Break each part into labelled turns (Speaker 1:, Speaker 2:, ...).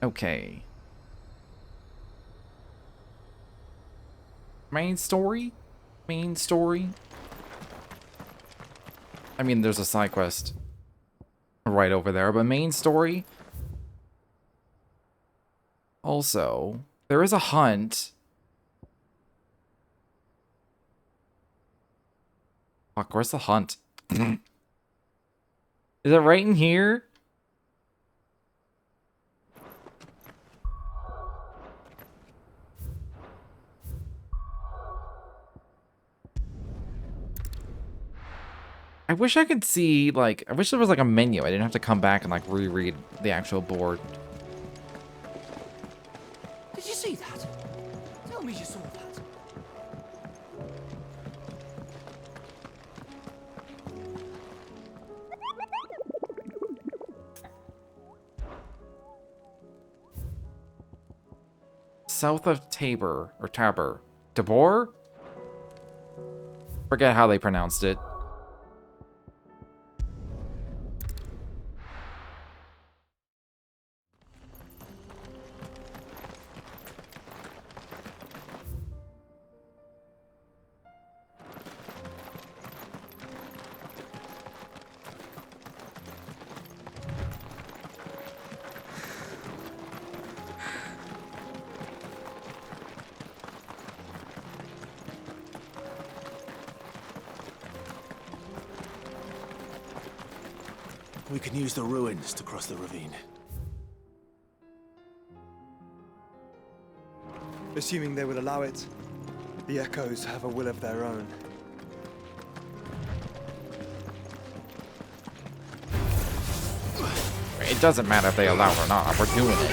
Speaker 1: Okay. Main story? Main story? I mean, there's a side quest right over there, but main story? Also, there is a hunt. Fuck, where's the hunt? Is it right in here? I wish I could see, like, I wish there was, like, a menu. I didn't have to come back and, like, reread the actual board.
Speaker 2: Did you see that? Tell me you saw that.
Speaker 1: South of Tabor, or Tabor. Tabor? Forget how they pronounced it.
Speaker 3: We can use the ruins to cross the ravine.
Speaker 4: Assuming they would allow it, the Echoes have a will of their own.
Speaker 1: It doesn't matter if they allow it or not. We're doing it.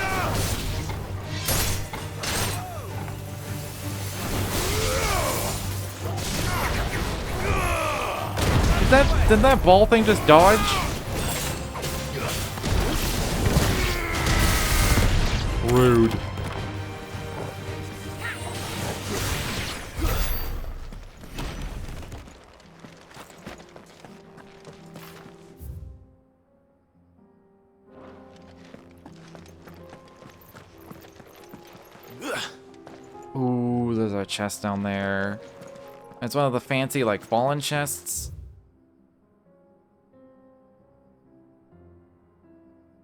Speaker 1: Did that ball thing just dodge? Rude. Ooh, there's a chest down there. It's one of the fancy, like, fallen chests.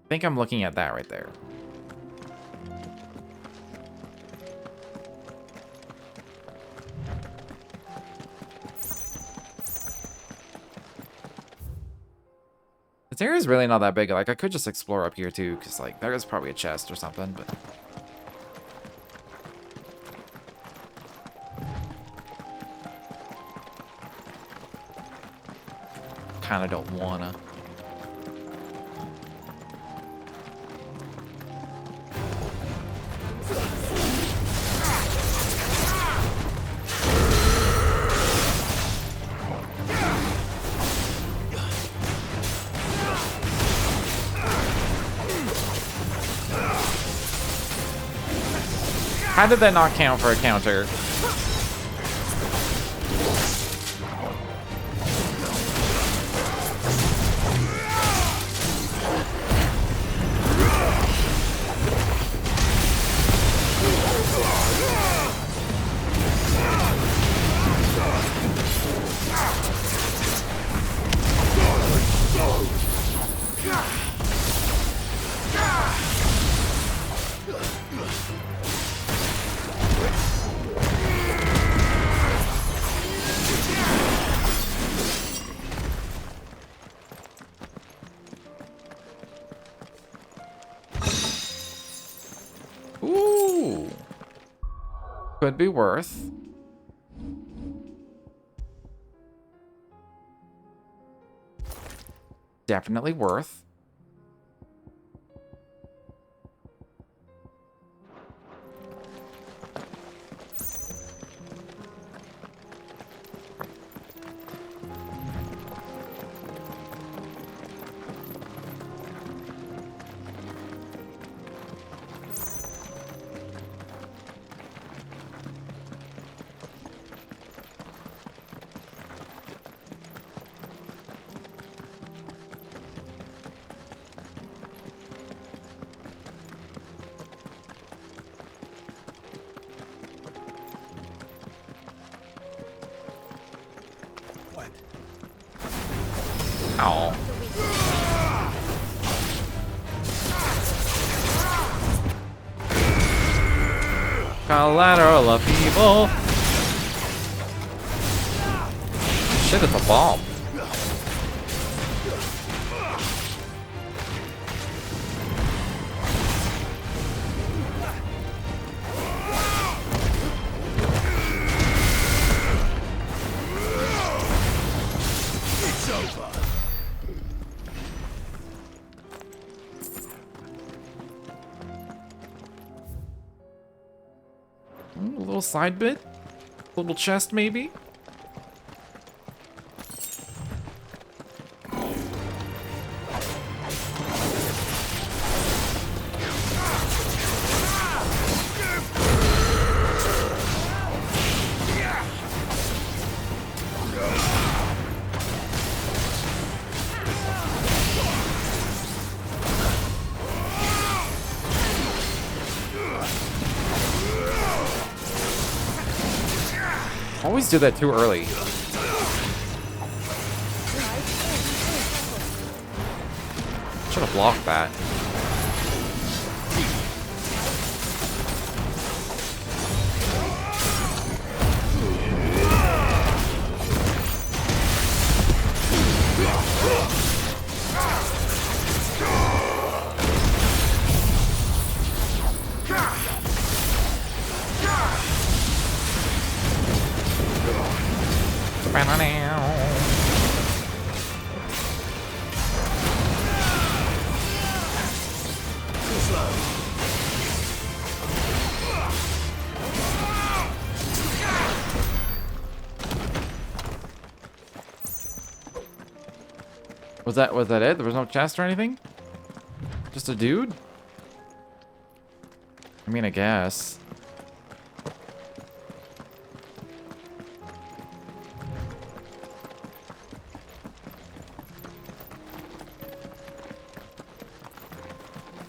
Speaker 1: I think I'm looking at that right there. This area is really not that big. Like, I could just explore up here, too, because, like, there is probably a chest or something, but... Kinda don't wanna. How did that not count for a counter? Ooh. Could be worth. Definitely worth. Ow. Collateral of evil. Shit, it's a bomb.
Speaker 3: It's over.
Speaker 1: A little side bit? A little chest, maybe? Always do that too early. Should have blocked that. Was that it? There was no chest or anything? Just a dude? I mean, I guess.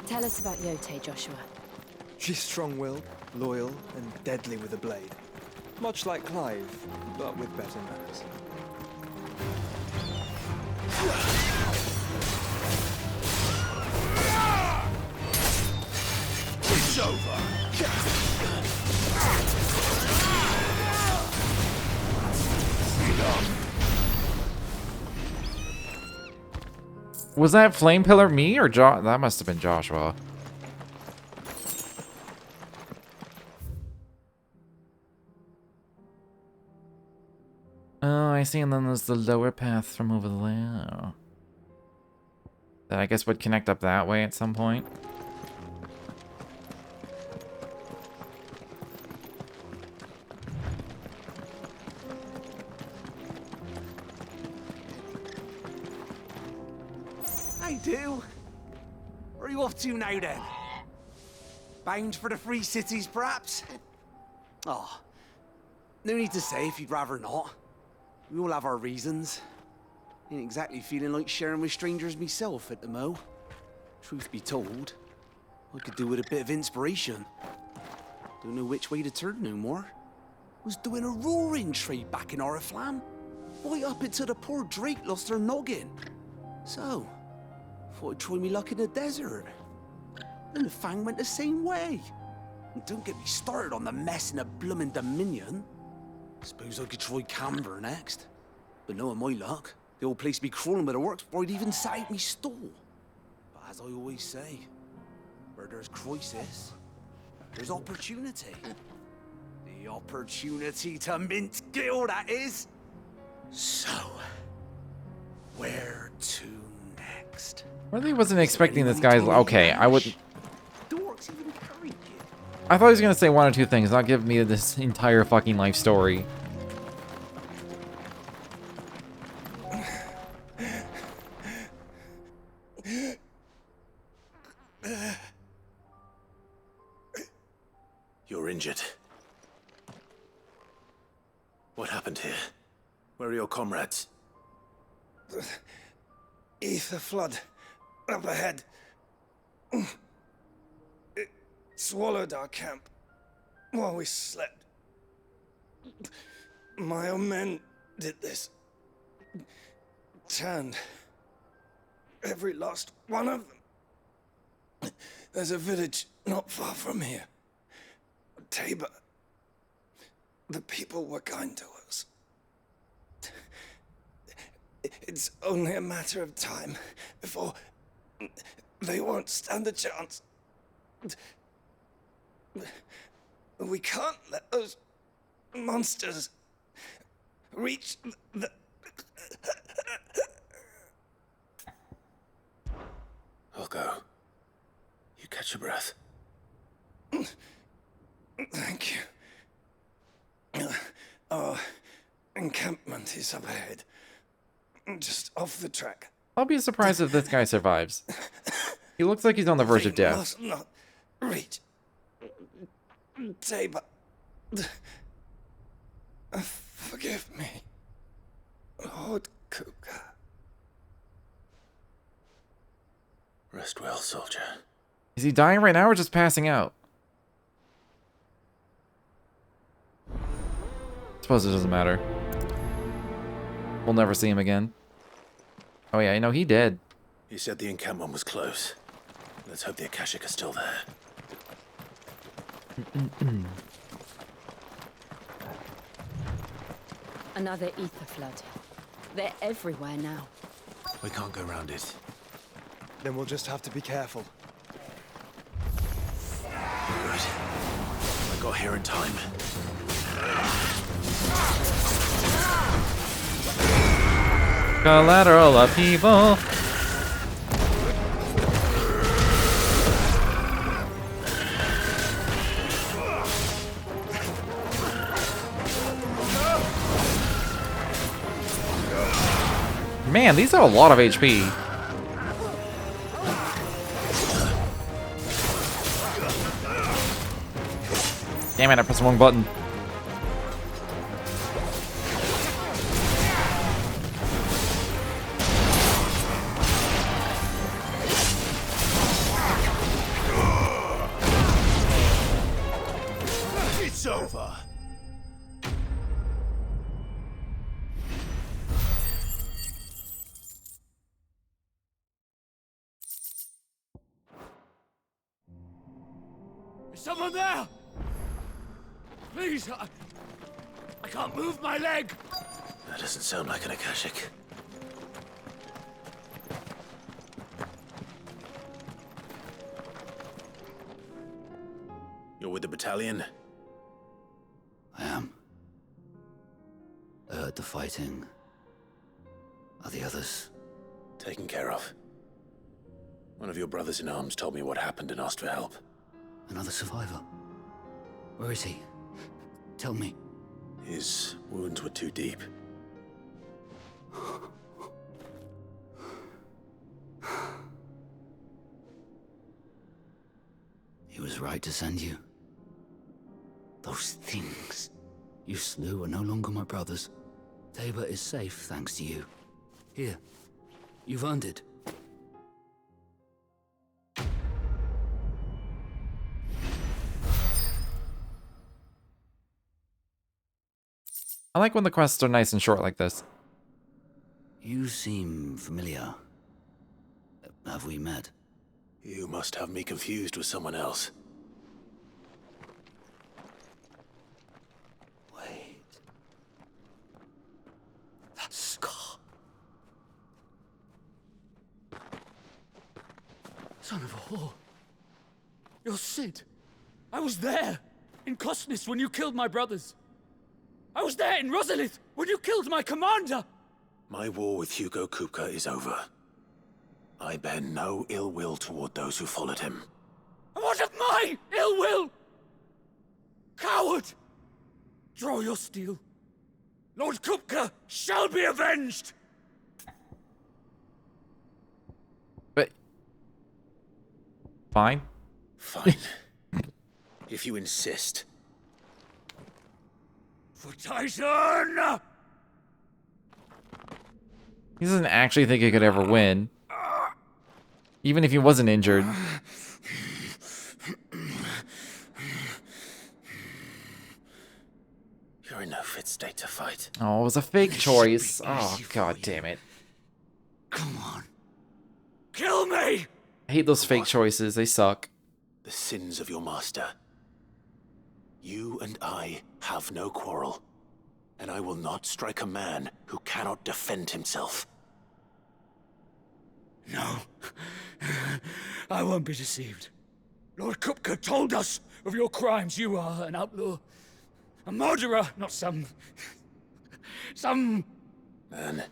Speaker 5: Tell us about Yote, Joshua.
Speaker 4: She's strong-willed, loyal, and deadly with a blade. Much like Clive, but with better manners.
Speaker 3: It's over.
Speaker 1: Was that flame pillar me or that must have been Joshua. Oh, I see, and then there's the lower path from over there. That I guess would connect up that way at some point.
Speaker 2: I do. Where are you off to now then? Bound for the Free Cities, perhaps? Oh, no need to say if you'd rather not. We all have our reasons. Ain't exactly feeling like sharing with strangers myself at the mo. Truth be told, I could do with a bit of inspiration. Don't know which way to turn no more. Was doing a roaring trade back in Oriflamme. Right up until the poor Drake lost her noggin. So, thought I'd try me luck in the desert. And the Fang went the same way. And don't get me started on the mess in the bloomin' Dominion. Suppose I could try Camber next. But knowing my luck, the old place be crawling with the works before I'd even sat out me stall. But as I always say, where there's crisis, there's opportunity. The opportunity to mint Gil, that is. So, where to next?
Speaker 1: Really wasn't expecting this guy's. Okay, I would.
Speaker 2: Dorks even carry you.
Speaker 1: I thought he was gonna say one or two things, not give me this entire fucking life story.
Speaker 3: You're injured. What happened here? Where are your comrades?
Speaker 4: Ether flood. Up ahead. It swallowed our camp while we slept. My own men did this. Turned
Speaker 3: Every last one of them. There's a village not far from here. Tabor. The people were kind to us. It's only a matter of time before they won't stand a chance. We can't let those monsters reach the... I'll go. You catch your breath. Thank you. Our encampment is up ahead. Just off the track.
Speaker 1: I'll be surprised if this guy survives. He looks like he's on the verge of death.
Speaker 3: Must not reach. Tabor. Forgive me, Lord Kuka. Rest well, soldier.
Speaker 1: Is he dying right now or just passing out? Suppose it doesn't matter. We'll never see him again. Oh yeah, I know he did.
Speaker 3: He said the encampment was close. Let's hope the Akashic are still there.
Speaker 5: Another ether flood. They're everywhere now.
Speaker 3: We can't go around it.
Speaker 4: Then we'll just have to be careful.
Speaker 3: Good. I got here in time.
Speaker 1: Collateral upheaval. Man, these have a lot of HP. Damn it, I pressed the wrong button.
Speaker 3: It's over.
Speaker 6: Is someone there? Please, I can't move my leg.
Speaker 3: That doesn't sound like an Akashic. You're with the battalion?
Speaker 7: I am. I heard the fighting. Are the others?
Speaker 3: Taken care of. One of your brothers in arms told me what happened and asked for help.
Speaker 7: Another survivor? Where is he? Tell me.
Speaker 3: His wounds were too deep.
Speaker 7: He was right to send you. Those things you slew are no longer my brothers. Tabor is safe thanks to you. Here, you've earned it.
Speaker 1: I like when the quests are nice and short like this.
Speaker 7: You seem familiar. Have we met?
Speaker 3: You must have me confused with someone else.
Speaker 7: Wait. That scar.
Speaker 6: Son of a whore. You're Sid. I was there, in Cosnis, when you killed my brothers. I was there in Rosalith, when you killed my commander.
Speaker 3: My war with Hugo Kupka is over. I bear no ill will toward those who followed him.
Speaker 6: And what of my ill will? Coward! Draw your steel. Lord Kupka shall be avenged!
Speaker 1: But... Fine.
Speaker 3: Fine. If you insist.
Speaker 6: For Titan!
Speaker 1: He doesn't actually think he could ever win. Even if he wasn't injured.
Speaker 3: You're in no fit state to fight.
Speaker 1: Oh, it was a fake choice. Oh, god damn it.
Speaker 7: Come on.
Speaker 1: hate those fake
Speaker 8: What?
Speaker 1: choices. They suck.
Speaker 8: The sins of your master. You and I have no quarrel, and I will not strike a man who cannot defend himself.
Speaker 6: No. I won't be deceived. Lord Kupka told us of your crimes. You are an outlaw. A murderer, not some
Speaker 8: Man,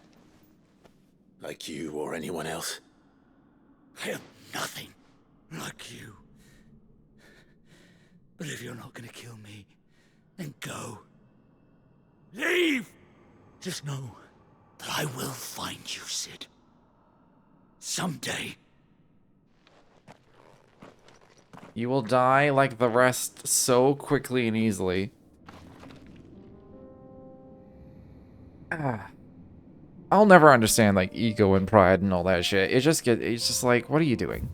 Speaker 8: like you or anyone else.
Speaker 6: I am nothing like you. But if you're not gonna kill me, then go. Leave! Just know that I will find you, Sid. Someday.
Speaker 1: You will die like the rest so quickly and easily. I'll never understand like ego and pride and all that shit. It's just like, what are you doing?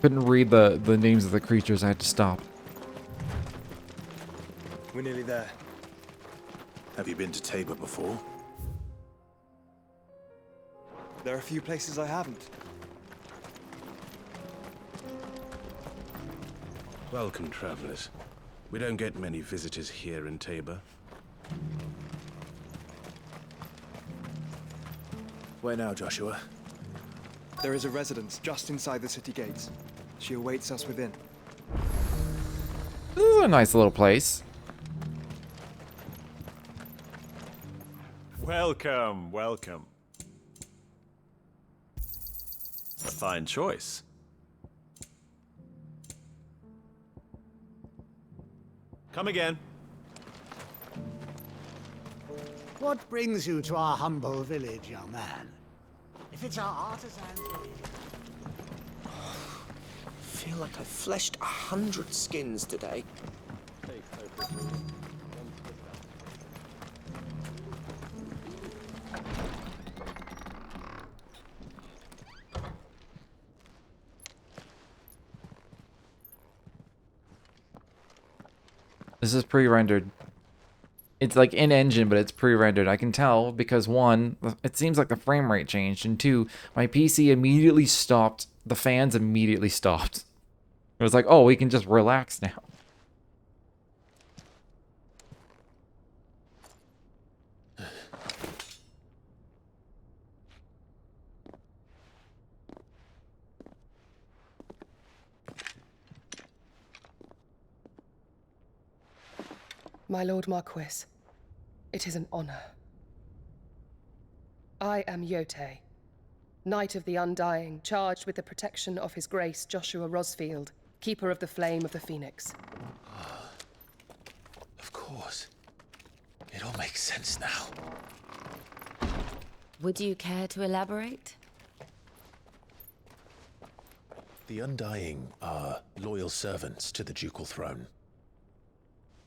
Speaker 1: Couldn't read the names of the creatures. I had to stop.
Speaker 4: We're nearly there.
Speaker 8: Have you been to Tabor before?
Speaker 4: There are a few places I haven't.
Speaker 9: Welcome, travelers. We don't get many visitors here in Tabor.
Speaker 8: Where now, Joshua?
Speaker 4: There is a residence just inside the city gates. She awaits us within.
Speaker 1: This is a nice little place.
Speaker 10: Welcome, welcome. A fine choice. Come again.
Speaker 2: What brings you to our humble village, young man? If it's our artisans...
Speaker 11: I feel like I fleshed 100 skins today.
Speaker 1: This is pre-rendered. It's like in engine, but it's pre-rendered. I can tell because one, it seems like the frame rate changed, and two, my PC immediately stopped. The fans immediately stopped. It was like, oh, we can just relax now.
Speaker 12: My Lord Marquis, it is an honor. I am Yotei, Knight of the Undying, charged with the protection of His Grace Joshua Rosfield, Keeper of the Flame of the Phoenix.
Speaker 8: Of course. It all makes sense now.
Speaker 5: Would you care to elaborate?
Speaker 8: The Undying are loyal servants to the ducal throne.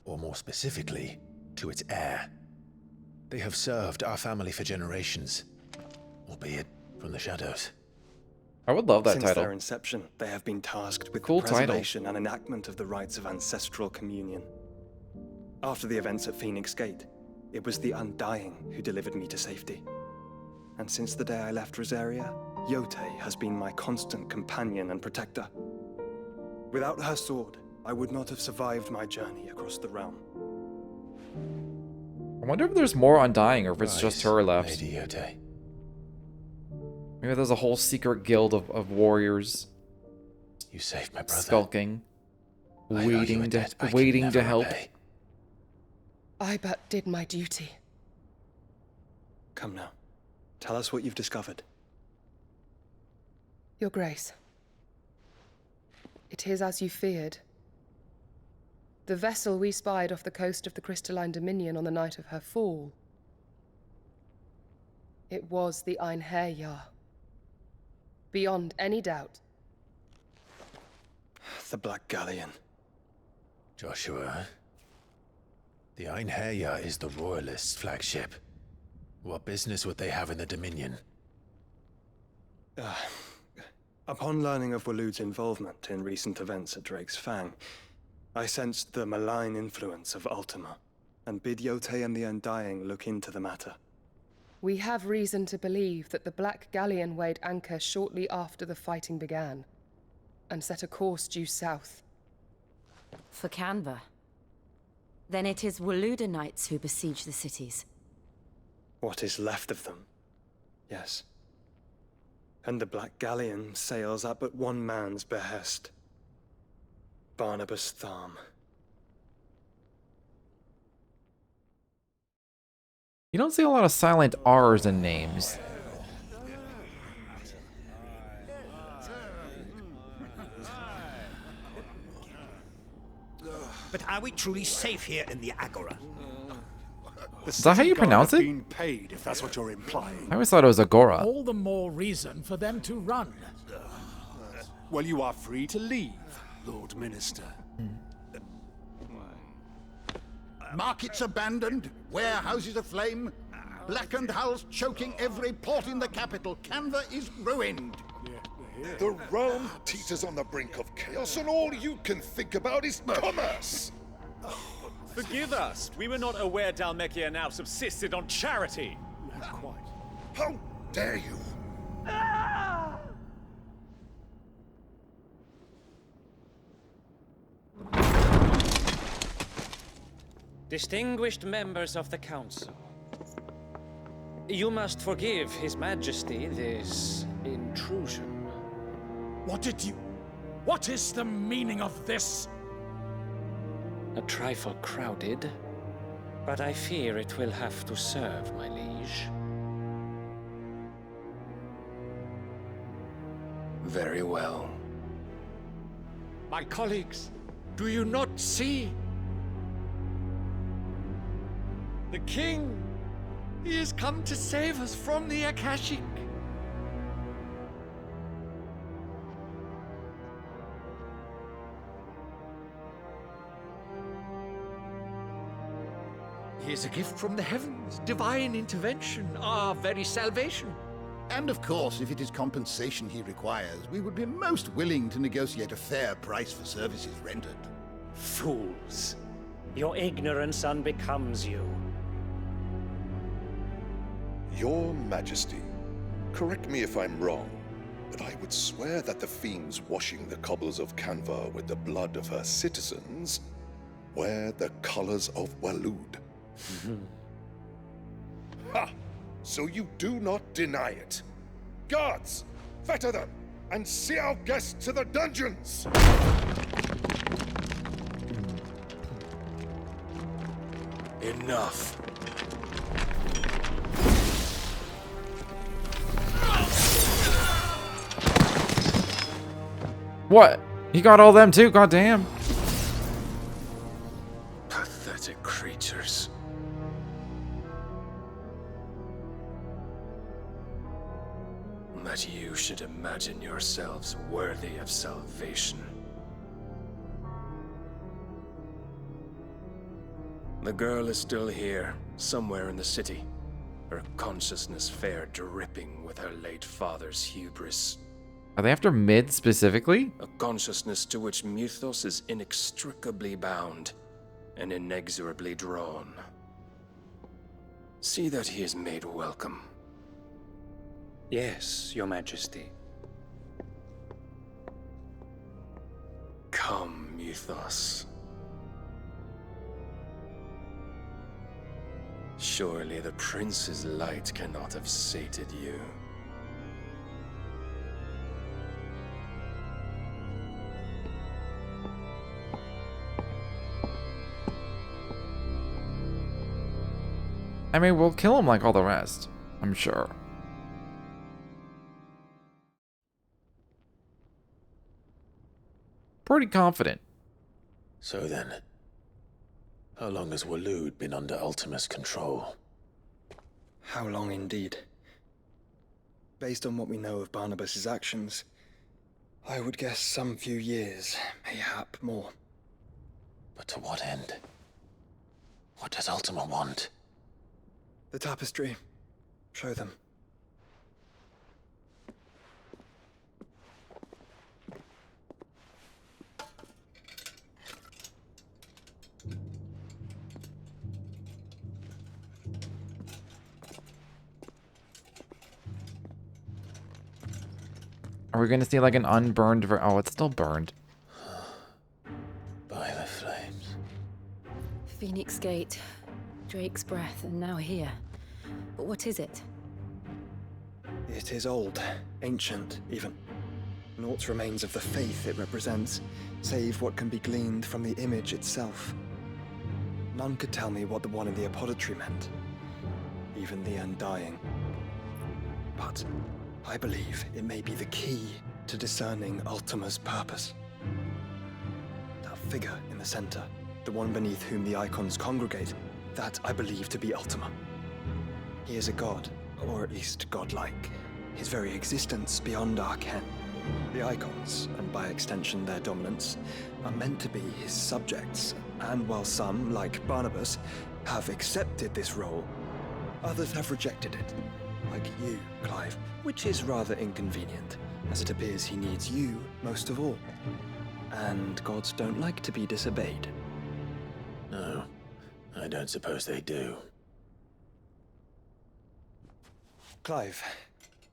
Speaker 8: Or more specifically, to its heir. They have served our family for generations, albeit from the shadows.
Speaker 1: I would love that
Speaker 4: Since
Speaker 1: title.
Speaker 4: their inception, they have been tasked with
Speaker 1: Cool
Speaker 4: the
Speaker 1: title.
Speaker 4: preservation and enactment of the rites of ancestral communion. After the events at Phoenix Gate, it was the Undying who delivered me to safety. And since the day I left Rosaria, Yotei has been my constant companion and protector. Without her sword, I would not have survived my journey across the realm.
Speaker 1: I wonder if there's more Undying or if it's just her left.
Speaker 8: Lady Yotei.
Speaker 1: Maybe there's a whole secret guild of warriors
Speaker 8: You saved my brother.
Speaker 1: skulking,
Speaker 8: I owe you a
Speaker 1: waiting
Speaker 8: debt I
Speaker 1: to
Speaker 8: can
Speaker 1: waiting to
Speaker 8: never
Speaker 1: help.
Speaker 8: repay.
Speaker 12: I but did my duty.
Speaker 4: Come now, tell us what you've discovered.
Speaker 12: Your Grace, it is as you feared. The vessel we spied off the coast of the Crystalline Dominion on the night of her fall. It was the Einherjar. Beyond any doubt.
Speaker 4: The Black Galleon.
Speaker 8: Joshua, the Einherjar is the Royalists' flagship. What business would they have in the Dominion?
Speaker 4: Upon learning of Waloed's involvement in recent events at Drake's Fang, I sensed the malign influence of Ultima, and bid Yotei and the Undying look into the matter.
Speaker 12: We have reason to believe that the Black Galleon weighed anchor shortly after the fighting began, and set a course due south.
Speaker 5: For Canva. Then it is Waloeda knights who besiege the cities.
Speaker 4: What is left of them, yes. And the Black Galleon sails at but one man's behest. Barnabas Tharm.
Speaker 1: You don't see a lot of silent R's in names.
Speaker 13: But are we truly safe here in the Agora?
Speaker 1: Is that how you pronounce it?
Speaker 14: Being paid, if that's what you're implying.
Speaker 1: I always thought it was Agora.
Speaker 15: All the more reason for them to run.
Speaker 14: Well, you are free to leave, Lord Minister.
Speaker 16: Markets abandoned, warehouses aflame, blackened hulls choking every port in the capital. Canva is ruined.
Speaker 17: The realm teeters on the brink of chaos, and all you can think about is commerce.
Speaker 10: Forgive us. We were not aware Dhalmekia now subsisted on charity.
Speaker 14: Not quite.
Speaker 17: How dare you?
Speaker 18: Distinguished members of the Council, you must forgive His Majesty this intrusion.
Speaker 15: What is the meaning of this?
Speaker 18: A trifle crowded, but I fear it will have to serve, my liege.
Speaker 19: Very well.
Speaker 20: My colleagues, do you not see? The king! He has come to save us from the Akashic! He is a gift from the heavens, divine intervention, our very salvation.
Speaker 16: And of course, if it is compensation he requires, we would be most willing to negotiate a fair price for services rendered.
Speaker 18: Fools! Your ignorance unbecomes you.
Speaker 17: Your Majesty, correct me if I'm wrong, but I would swear that the fiends washing the cobbles of Canva with the blood of her citizens wear the colors of Waloed. Ha! So you do not deny it. Guards, fetter them, and see our guests to the dungeons!
Speaker 19: Enough.
Speaker 1: What? He got all them too, goddamn.
Speaker 19: Pathetic creatures. That you should imagine yourselves worthy of salvation. The girl is still here, somewhere in the city. Her consciousness fair dripping with her late father's hubris.
Speaker 1: Are they after Mid specifically?
Speaker 19: A consciousness to which Mythos is inextricably bound and inexorably drawn. See that he is made welcome.
Speaker 18: Yes, Your Majesty.
Speaker 19: Come, Mythos. Surely the prince's light cannot have sated you.
Speaker 1: I mean, we'll kill him like all the rest, I'm sure. Pretty confident.
Speaker 8: So then, How long has Waloed been under Ultima's control?
Speaker 4: How long indeed? Based on what we know of Barnabas's actions, I would guess some few years, mayhap more.
Speaker 8: But to what end? What does Ultima want?
Speaker 4: The tapestry. Show them.
Speaker 1: Are we gonna see like an unburned oh, it's still burned.
Speaker 8: By the flames.
Speaker 5: Phoenix Gate, Drake's Breath, and now here. But what is it?
Speaker 4: It is old, ancient, even. Naught remains of the faith it represents, save what can be gleaned from the image itself. None could tell me what the one in the apothecary meant, even the Undying. But I believe it may be the key to discerning Ultima's purpose. That figure in the center, the one beneath whom the icons congregate, that I believe to be Ultima. He is a god, or at least godlike. His very existence beyond our ken. The icons, and by extension their dominance, are meant to be his subjects, and while some, like Barnabas, have accepted this role, others have rejected it. Like you, Clive, which is rather inconvenient, as it appears he needs you most of all. And gods don't like to be disobeyed.
Speaker 8: No, I don't suppose they do.
Speaker 4: Clive,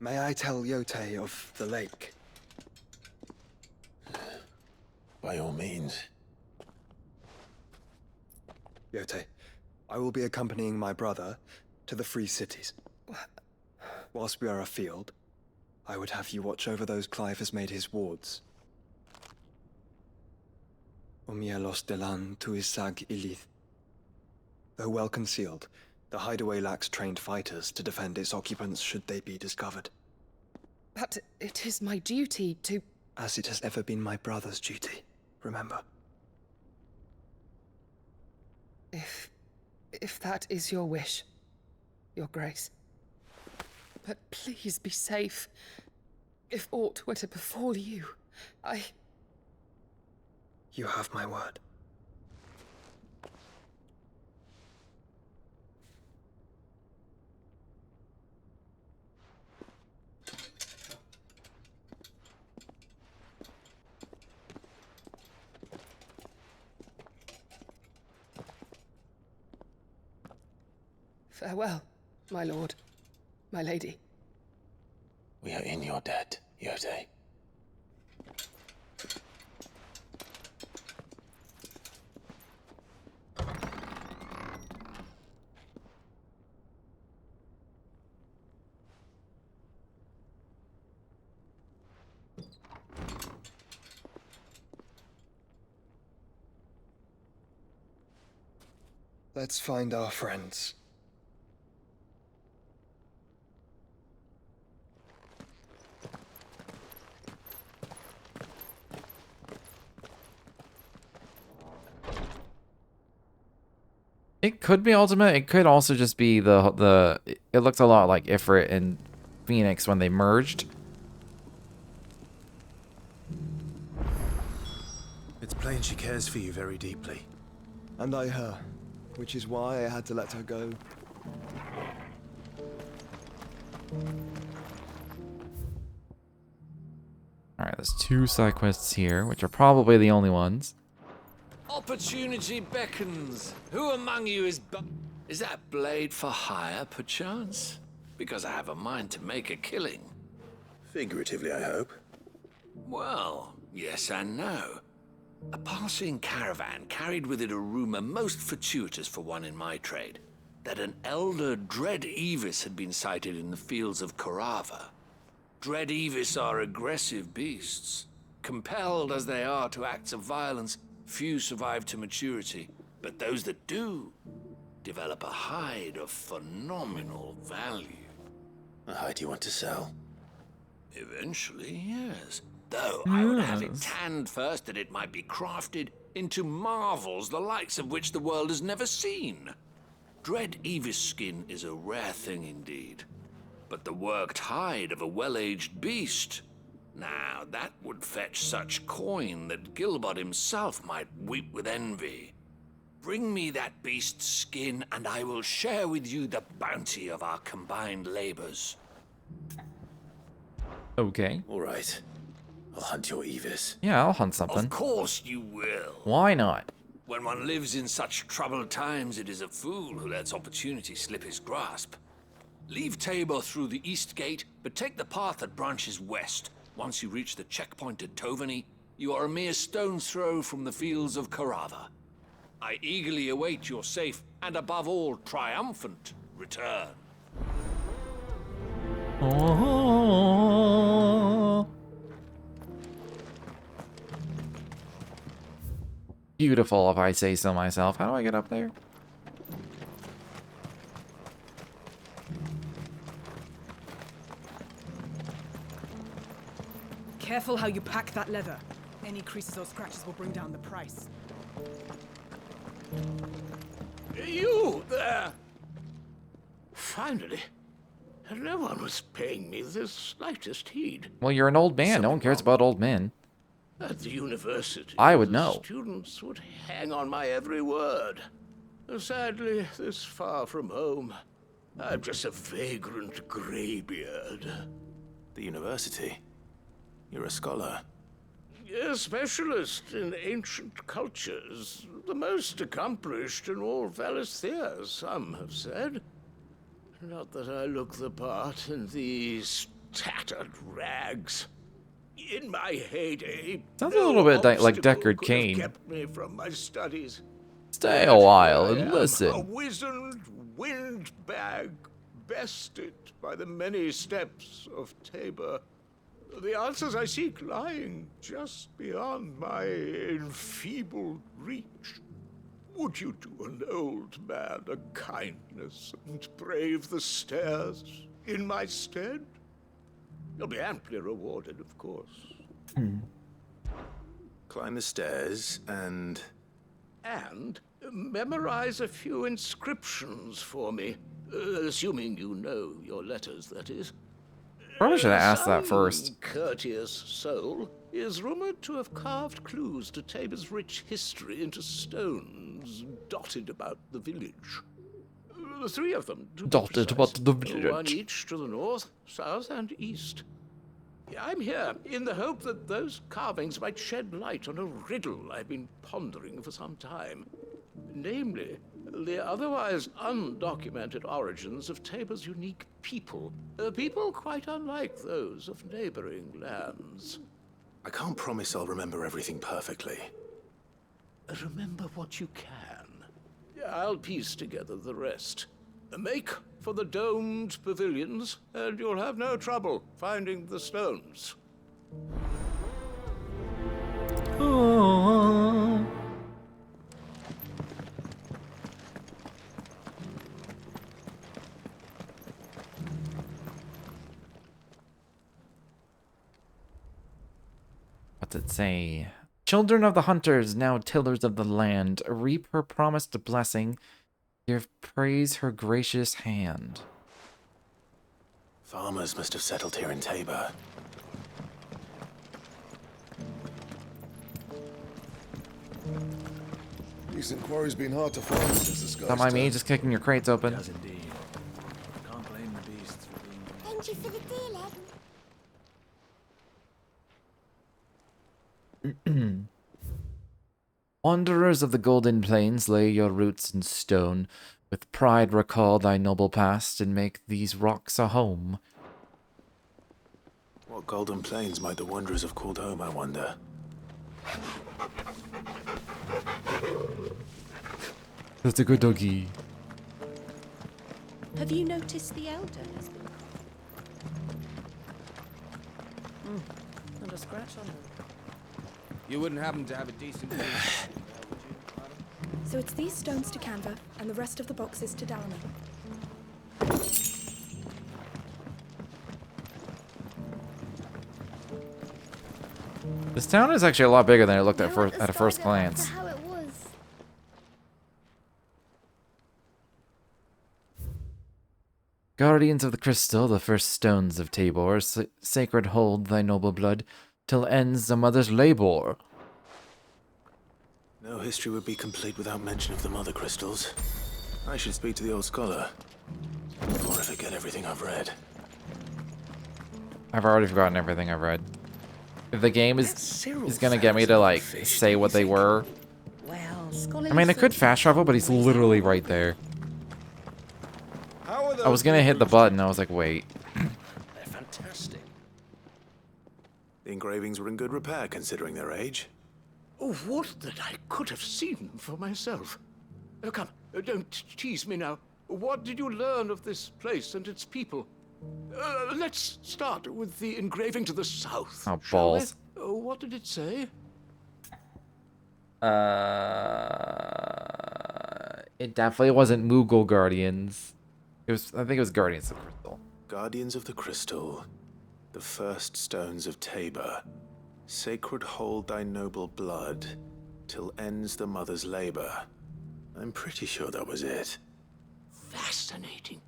Speaker 4: may I tell Yote of the lake?
Speaker 8: By all means.
Speaker 4: Yote, I will be accompanying my brother to the Free Cities. Whilst we are afield, I would have you watch over those Clive has made his wards. Umielos delan tuisag ilith. Though well concealed, the hideaway lacks trained fighters to defend its occupants should they be discovered.
Speaker 12: But it is my duty to...
Speaker 4: As it has ever been my brother's duty, remember.
Speaker 12: If that is your wish, Your Grace. But please be safe. If aught were to befall you,
Speaker 4: You have my word.
Speaker 12: Farewell, my lord, my lady.
Speaker 8: We are in your debt, Yote.
Speaker 4: Let's find our friends.
Speaker 1: It could be Ultimate. It could also just be the. It looks a lot like Ifrit and Phoenix when they merged.
Speaker 8: It's plain she cares for you very deeply.
Speaker 4: And I her, which is why I had to let her go.
Speaker 1: Alright, there's 2 side quests here, which are probably the only ones.
Speaker 20: Opportunity beckons. Who among you is that blade for hire, perchance? Because I have a mind to make a killing.
Speaker 8: Figuratively, I hope.
Speaker 20: Well, yes and no. A passing caravan carried with it a rumor most fortuitous for one in my trade, that an elder Dread Evis had been sighted in the fields of Korava. Dread Evis are aggressive beasts. Compelled as they are to acts of violence, few survive to maturity, but those that do develop a hide of phenomenal value.
Speaker 8: A hide you want to sell?
Speaker 20: Eventually, yes. Though I would have it tanned first that it might be crafted into marvels the likes of which the world has never seen. Dread Evis skin is a rare thing indeed, but the worked hide of a well-aged beast, now that would fetch such coin that Gilbert himself might weep with envy. Bring me that beast's skin, and I will share with you the bounty of our combined labors.
Speaker 1: Okay.
Speaker 8: All right. I'll hunt your Evis.
Speaker 1: Yeah, I'll hunt something.
Speaker 20: Of course you will.
Speaker 1: Why not?
Speaker 20: When one lives in such troubled times, it is a fool who lets opportunity slip his grasp. Leave Tabor through the east gate, but take the path that branches west. Once you reach the checkpoint at Tovany, you are a mere stone's throw from the fields of Carava. I eagerly await your safe, and above all, triumphant return.
Speaker 1: Oh. Beautiful, if I say so myself. How do I get up there?
Speaker 21: Careful how you pack that leather. Any creases or scratches will bring down the price.
Speaker 22: You there! Finally. No one was paying me the slightest heed.
Speaker 1: Well, you're an old man. No one cares about old men.
Speaker 22: At the university,
Speaker 1: I would
Speaker 22: the
Speaker 1: know.
Speaker 22: students would hang on my every word. Sadly, this far from home, I'm just a vagrant graybeard.
Speaker 8: The university? You're a scholar.
Speaker 22: A specialist in ancient cultures. The most accomplished in all Valisthea, some have said. Not that I look the part in these tattered rags. In my heyday,
Speaker 1: Sounds a little bit like Deckard
Speaker 22: could have
Speaker 1: Cain.
Speaker 22: kept me from my studies.
Speaker 1: Stay a while
Speaker 22: I
Speaker 1: and
Speaker 22: am,
Speaker 1: listen.
Speaker 22: A wizened windbag, bested by the many steps of Tabor. The answers I seek lying just beyond my enfeebled reach. Would you do an old man a kindness and brave the stairs in my stead? You'll be amply rewarded, of course.
Speaker 8: Climb the stairs and...
Speaker 22: And memorize a few inscriptions for me. Assuming you know your letters, that is.
Speaker 1: Probably should have asked that
Speaker 22: Some
Speaker 1: first.
Speaker 22: courteous soul is rumored to have carved clues to Tabor's rich history into stones dotted about the village. The three of them, to be
Speaker 1: Dotted
Speaker 22: precise.
Speaker 1: about the
Speaker 22: One
Speaker 1: village.
Speaker 22: each to the north, south, and east. I'm here in the hope that those carvings might shed light on a riddle I've been pondering for some time. Namely, the otherwise undocumented origins of Tabor's unique people. A people quite unlike those of neighboring lands.
Speaker 8: I can't promise I'll remember everything perfectly.
Speaker 22: Remember what you can. I'll piece together the rest. Make for the domed pavilions, and you'll have no trouble finding the stones.
Speaker 1: Oh. What's it say? Children of the hunters, now tillers of the land, reap her promised blessing, give praise her gracious hand.
Speaker 8: Farmers must have settled here in Tabor.
Speaker 17: Decent quarry's been hard to find since this guy's
Speaker 1: Don't mind me just kicking your crates open.
Speaker 10: Does indeed. Can't blame the beasts for being...
Speaker 23: Thank you for the deal, Ed.
Speaker 1: Wanderers of the Golden Plains, lay your roots in stone. With pride recall thy noble past, and make these rocks a home.
Speaker 8: What golden plains might the wanderers have called home, I wonder?
Speaker 1: That's a good doggy.
Speaker 23: Have you noticed the elder has been
Speaker 21: Not a scratch on them.
Speaker 24: You wouldn't happen to have a decent...
Speaker 23: So it's these stones to Canva, and the rest of the boxes to Dalamy.
Speaker 1: This town is actually a lot bigger than it looked at a first glance.
Speaker 3: How it was.
Speaker 1: Guardians of the crystal, the first stones of Tabor, sacred hold thy noble blood, till ends the mother's labor.
Speaker 8: No history would be complete without mention of the mother crystals. I should speak to the old scholar, before I forget everything I've read.
Speaker 1: I've already forgotten everything I've read. If the game is gonna get me to, like, say what they were... I mean, I could fast travel, but he's literally right there. I was gonna hit the button, I was like, wait.
Speaker 18: They're fantastic.
Speaker 8: The engravings were in good repair, considering their age.
Speaker 22: Oh, what that I could have seen for myself. Come, don't tease me now. What did you learn of this place and its people? Let's start with the engraving to the south.
Speaker 1: Oh, balls.
Speaker 22: What did it say?
Speaker 1: It definitely wasn't Moogle Guardians. It was, I think it was Guardians of the Crystal.
Speaker 8: Guardians of the Crystal, the first stones of Tabor. Sacred hold thy noble blood, till ends the mother's labor. I'm pretty sure that was it.
Speaker 22: Fascinating.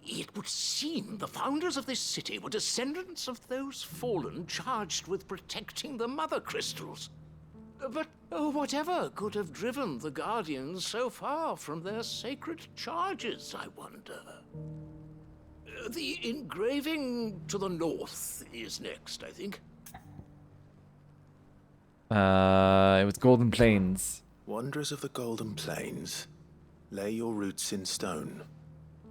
Speaker 22: It would seem the founders of this city were descendants of those fallen charged with protecting the mother crystals. But whatever could have driven the Guardians so far from their sacred charges, I wonder? The engraving to the north is next, I think.
Speaker 1: It was Golden Plains.
Speaker 8: Wanderers of the Golden Plains, lay your roots in stone.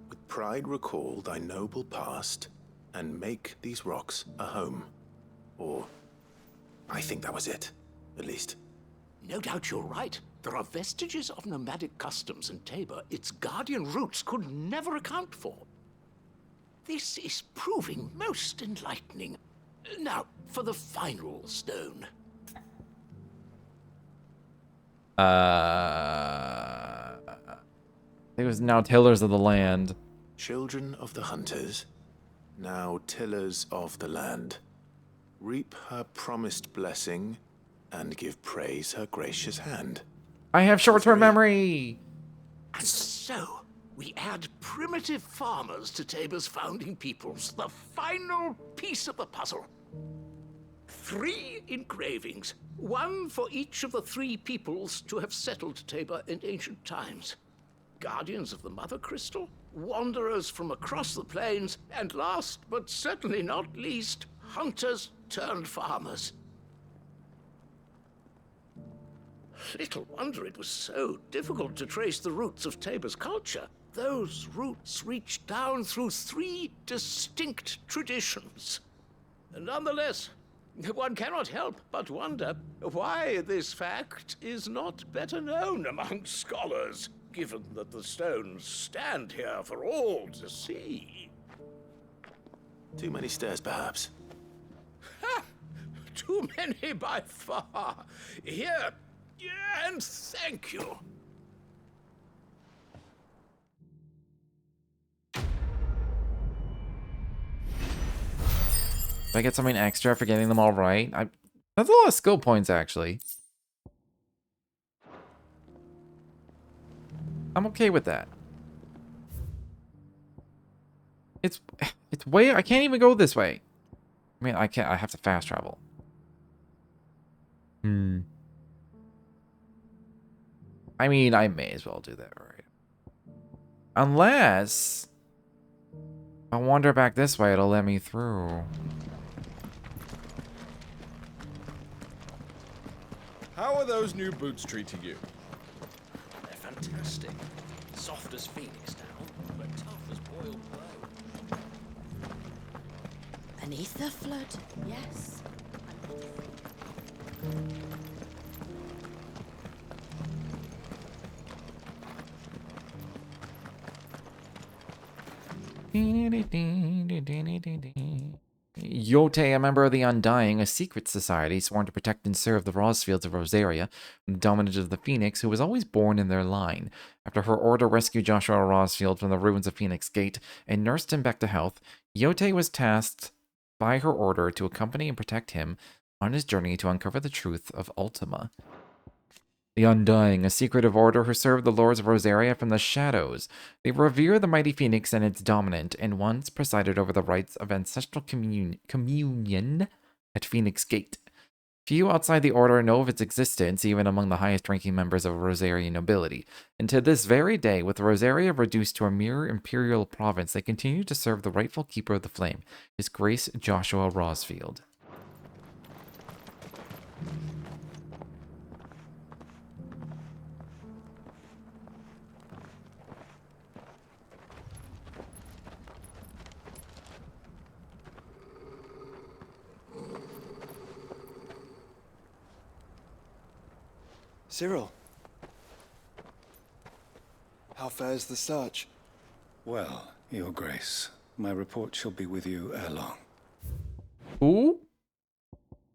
Speaker 8: With pride recall thy noble past, and make these rocks a home. Or, I think that was it, at least.
Speaker 22: No doubt you're right. There are vestiges of nomadic customs in Tabor its guardian roots could never account for. This is proving most enlightening. Now, for the final stone.
Speaker 1: I think it was now tillers of the land.
Speaker 8: Children of the hunters, now tillers of the land. Reap her promised blessing, and give praise her gracious hand.
Speaker 1: I have short-term memory!
Speaker 22: And so, we add primitive farmers to Tabor's founding peoples, the final piece of the puzzle. 3 engravings, one for each of the 3 peoples to have settled Tabor in ancient times. Guardians of the Mother Crystal, wanderers from across the plains, and last but certainly not least, hunters turned farmers. Little wonder it was so difficult to trace the roots of Tabor's culture. Those roots reach down through 3 distinct traditions. Nonetheless, one cannot help but wonder why this fact is not better known among scholars, given that the stones stand here for all to see.
Speaker 8: Too many stairs, perhaps.
Speaker 22: Ha! Too many by far. Here, and thank you.
Speaker 1: Did I get something extra for getting them all right? That's a lot of skill points, actually. I'm okay with that. It's way... I can't even go this way. I mean, I can't... I have to fast travel. I mean, I may as well do that, right? Unless... if I wander back this way, it'll let me through.
Speaker 6: How are those new boots treating you?
Speaker 18: They're fantastic. Soft as phoenix down, but tough as boiled blow.
Speaker 5: Beneath the flood, yes.
Speaker 1: Yote, a member of the Undying, a secret society sworn to protect and serve the Rosfields of Rosaria from the dominance of the Phoenix, who was always born in their line. After her order rescued Joshua Rosfield from the ruins of Phoenix Gate and nursed him back to health, Yote was tasked by her order to accompany and protect him on his journey to uncover the truth of Ultima. The Undying, a secretive order who served the Lords of Rosaria from the shadows. They revere the mighty Phoenix and its dominant, and once presided over the rites of ancestral communion at Phoenix Gate. Few outside the order know of its existence, even among the highest-ranking members of Rosarian nobility. And to this very day, with Rosaria reduced to a mere imperial province, they continue to serve the rightful keeper of the flame, His Grace Joshua Rosfield.
Speaker 4: Cyril. How fares the search?
Speaker 2: Well, Your Grace, my report shall be with you ere long.
Speaker 1: Ooh?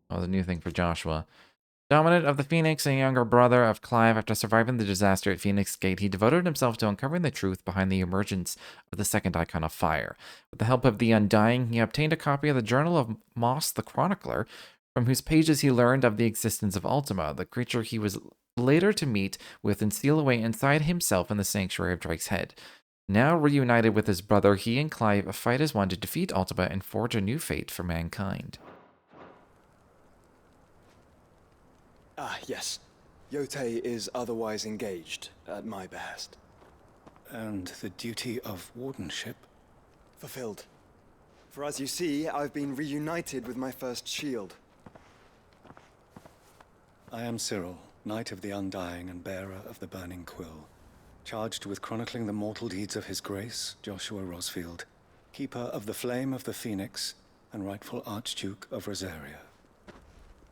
Speaker 1: Oh, the new thing for Joshua. Dominant of the Phoenix and younger brother of Clive, after surviving the disaster at Phoenix Gate, he devoted himself to uncovering the truth behind the emergence of the second icon of fire. With the help of the Undying, he obtained a copy of the Journal of Moss the Chronicler, from whose pages he learned of the existence of Ultima, the creature he was later to meet with and steal away inside himself in the Sanctuary of Drake's Head. Now reunited with his brother, he and Clive fight as one to defeat Ultima and forge a new fate for mankind.
Speaker 4: Ah, yes. Yotei is otherwise engaged, at my behest.
Speaker 2: And the duty of wardenship?
Speaker 4: Fulfilled. For as you see, I've been reunited with my first shield.
Speaker 2: I am Cyril, Knight of the Undying and bearer of the Burning Quill, charged with chronicling the mortal deeds of His Grace, Joshua Rosfield, keeper of the Flame of the Phoenix and rightful Archduke of Rosaria.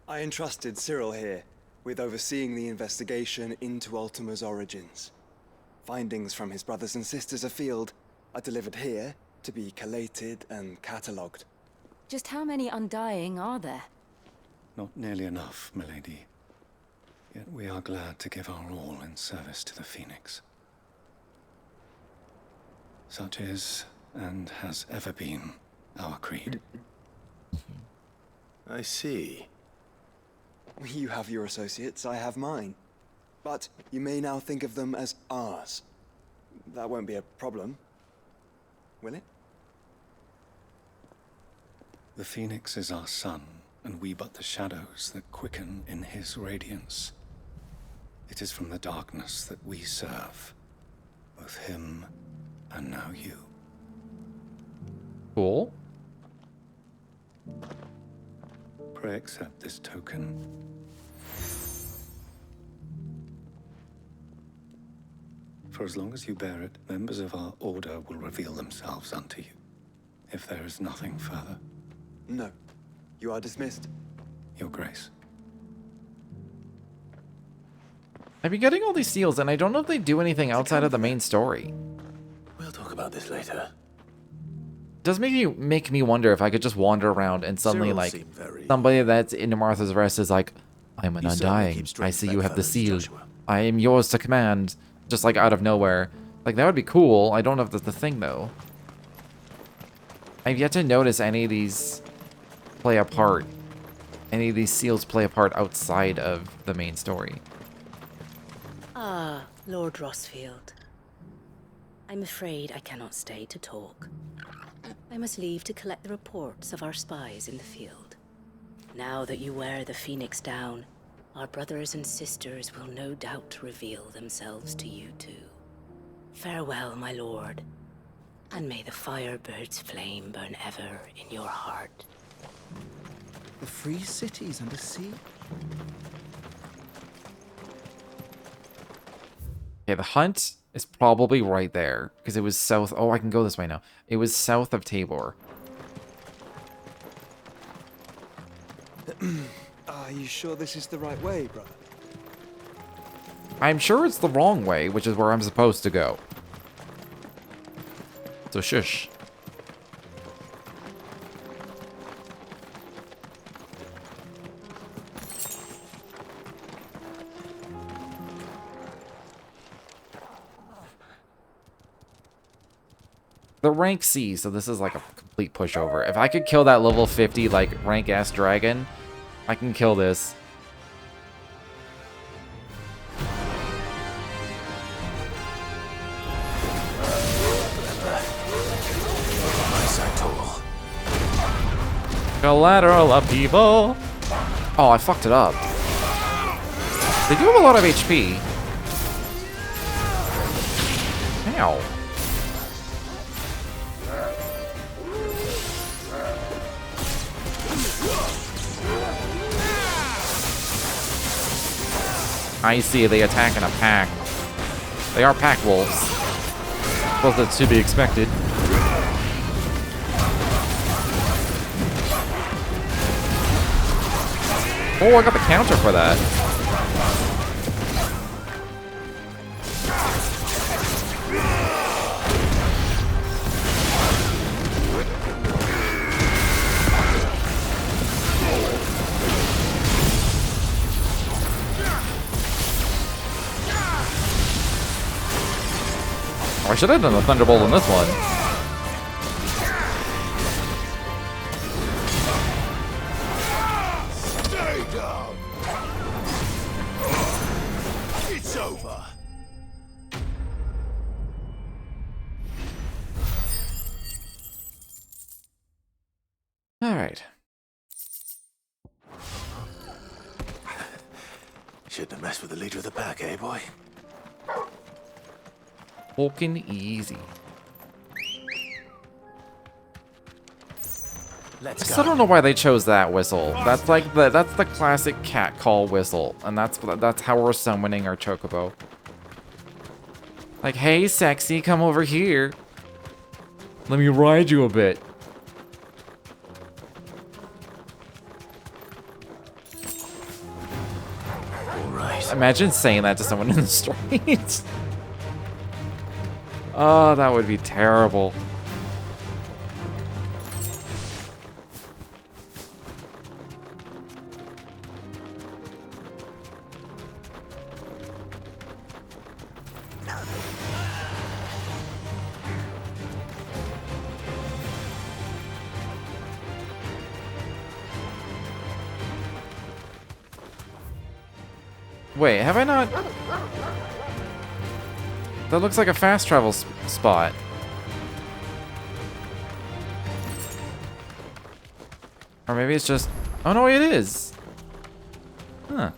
Speaker 4: I entrusted Cyril here with overseeing the investigation into Ultima's origins. Findings from his brothers and sisters afield are delivered here to be collated and catalogued.
Speaker 5: Just how many Undying are there?
Speaker 2: Not nearly enough, milady. Yet we are glad to give our all in service to the Phoenix. Such is, and has ever been, our creed.
Speaker 8: I see.
Speaker 4: You have your associates, I have mine. But you may now think of them as ours. That won't be a problem, will it?
Speaker 2: The Phoenix is our sun, and we but the shadows that quicken in his radiance. It is from the darkness that we serve, both him and now you.
Speaker 1: Cool.
Speaker 2: Pray accept this token. For as long as you bear it, members of our order will reveal themselves unto you. If there is nothing further.
Speaker 4: No. You are dismissed.
Speaker 2: Your Grace.
Speaker 1: I've been getting all these seals, and I don't know if they do anything outside of the main story.
Speaker 8: We'll talk about this later.
Speaker 1: It does make me wonder if I could just wander around and suddenly,
Speaker 8: Cyril
Speaker 1: like,
Speaker 8: seemed very-
Speaker 1: somebody that's in Martha's Rest is like, I'm an
Speaker 8: He certainly
Speaker 1: Undying.
Speaker 8: keeps
Speaker 1: I
Speaker 8: straight
Speaker 1: see you have the
Speaker 8: bedfellows,
Speaker 1: seal.
Speaker 8: Joshua.
Speaker 1: I am yours to command. Just like out of nowhere. Like, that would be cool. I don't know if that's the thing, though. I've yet to notice any of these play a part. Any of these seals play a part outside of the main story.
Speaker 3: Ah, Lord Rosfield. I'm afraid I cannot stay to talk. I must leave to collect the reports of our spies in the field. Now that you wear the Phoenix down, our brothers and sisters will no doubt reveal themselves to you too. Farewell, my lord, and may the Firebird's flame burn ever in your heart.
Speaker 14: The free cities under sea?
Speaker 1: Okay, the hunt is probably right there, because it was south. Oh, I can go this way now. It was south of Tabor.
Speaker 4: Are you sure this is the right way, brother?
Speaker 1: I'm sure it's the wrong way, which is where I'm supposed to go. So shush. The rank C, so this is like a complete pushover. If I could kill that level 50, like, rank-ass dragon, I can kill this. Collateral upheaval. Oh, I fucked it up. They do have a lot of HP. Ow. I see, they attack in a pack. They are pack wolves. I suppose that should be expected. Oh, I got the counter for that. Oh, I should have done a Thunderbolt on this one.
Speaker 14: Stay down. It's over.
Speaker 1: All right.
Speaker 8: Shouldn't have messed with the leader of the pack, eh, boy?
Speaker 1: Fucking easy. I still don't know why they chose that whistle. That's like that's the classic cat call whistle, and that's how we're summoning our chocobo. Like, hey, sexy, come over here. Let me ride you a bit.
Speaker 8: All right.
Speaker 1: Imagine saying that to someone in the streets. Oh, that would be terrible. Wait, have I not? That looks like a fast travel spot. Or maybe it's just... Oh no, it is! Huh.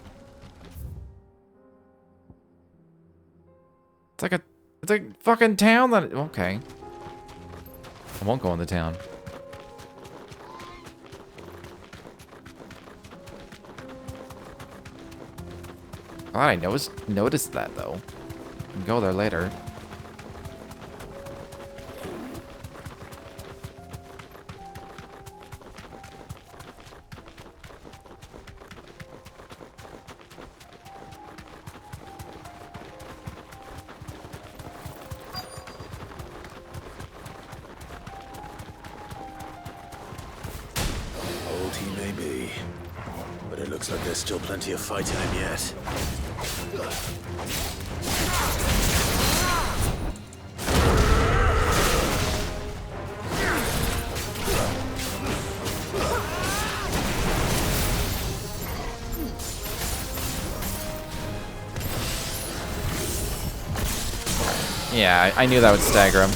Speaker 1: It's a fucking town that... Okay. I won't go in the town. Glad I noticed that, though. Can go there later.
Speaker 8: Old he may be, but it looks like there's still plenty of fight in him yet.
Speaker 1: Yeah, I knew that would stagger him.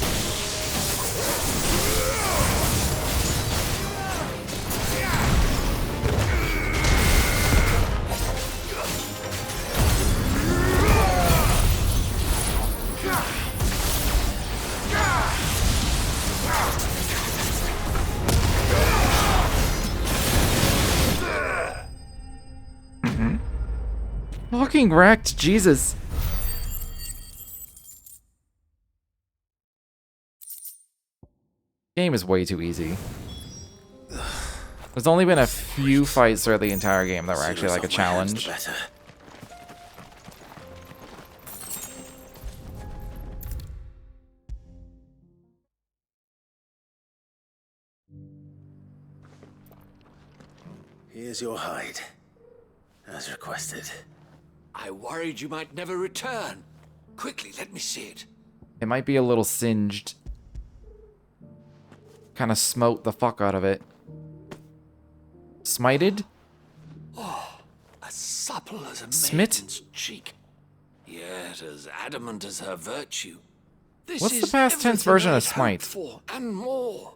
Speaker 1: Fucking wrecked, Jesus. Game is way too easy. There's only been a few fights throughout the entire game that were actually like a challenge.
Speaker 8: Here's your hide, as requested.
Speaker 20: I worried you might never return. Quickly, let me see it.
Speaker 1: It might be a little singed. Kind of smote the fuck out of it. Smited?
Speaker 20: supple as a
Speaker 1: Smit?
Speaker 20: maiden's cheek, yet as adamant as her virtue. This
Speaker 1: What's the
Speaker 20: is
Speaker 1: past tense
Speaker 20: everything
Speaker 1: version
Speaker 20: I'd
Speaker 1: of smite?
Speaker 20: hoped for, and more.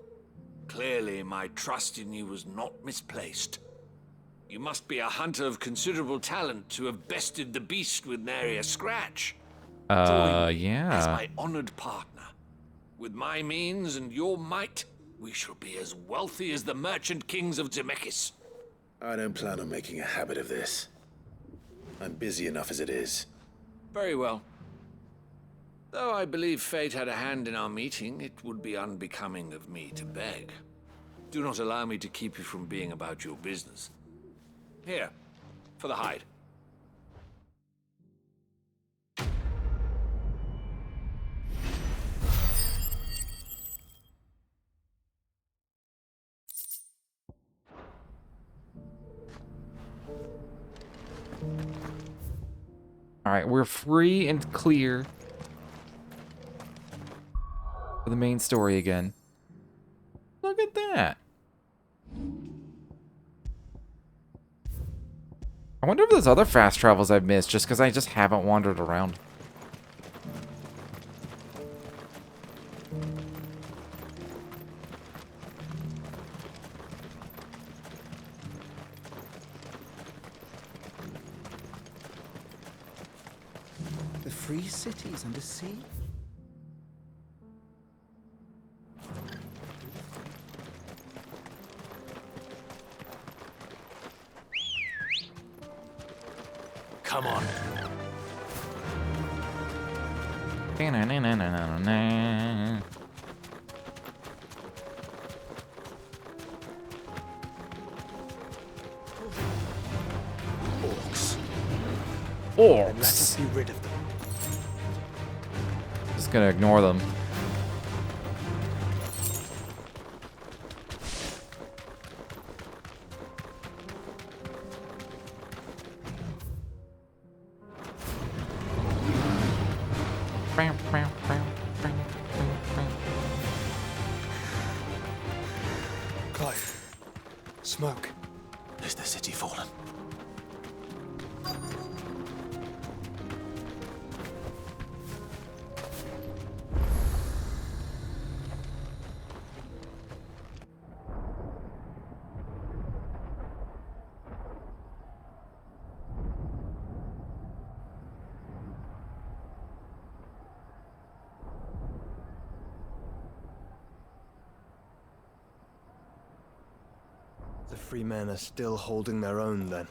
Speaker 20: Clearly, my trust in you was not misplaced. You must be a hunter of considerable talent to have bested the beast with nary a scratch. Join me
Speaker 1: yeah.
Speaker 20: as my honored partner. With my means and your might, we shall be as wealthy as the merchant kings of Zemeckis.
Speaker 8: I don't plan on making a habit of this. I'm busy enough as it is.
Speaker 20: Very well. Though I believe fate had a hand in our meeting, it would be unbecoming of me to beg. Do not allow me to keep you from being about your business. Here, for the hide.
Speaker 1: Alright, we're free and clear for the main story again. Look at that. I wonder if there's other fast travels I've missed just because I just haven't wandered around.
Speaker 7: The free cities under sea?
Speaker 19: Come on.
Speaker 7: Orcs.
Speaker 1: Orcs.
Speaker 7: Let us be rid of them.
Speaker 1: Just gonna ignore them.
Speaker 4: Clive. Smoke.
Speaker 8: Is the city fallen?
Speaker 4: The free men are still holding their own, then.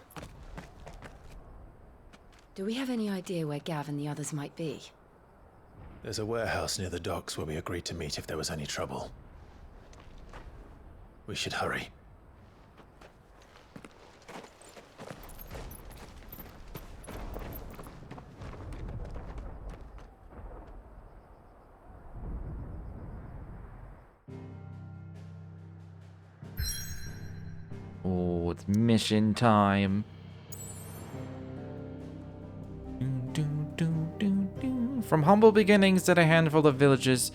Speaker 5: Do we have any idea where Gav and the others might be?
Speaker 8: There's a warehouse near the docks where we agreed to meet if there was any trouble. We should hurry.
Speaker 1: Oh, it's mission time. From humble beginnings that a handful of villages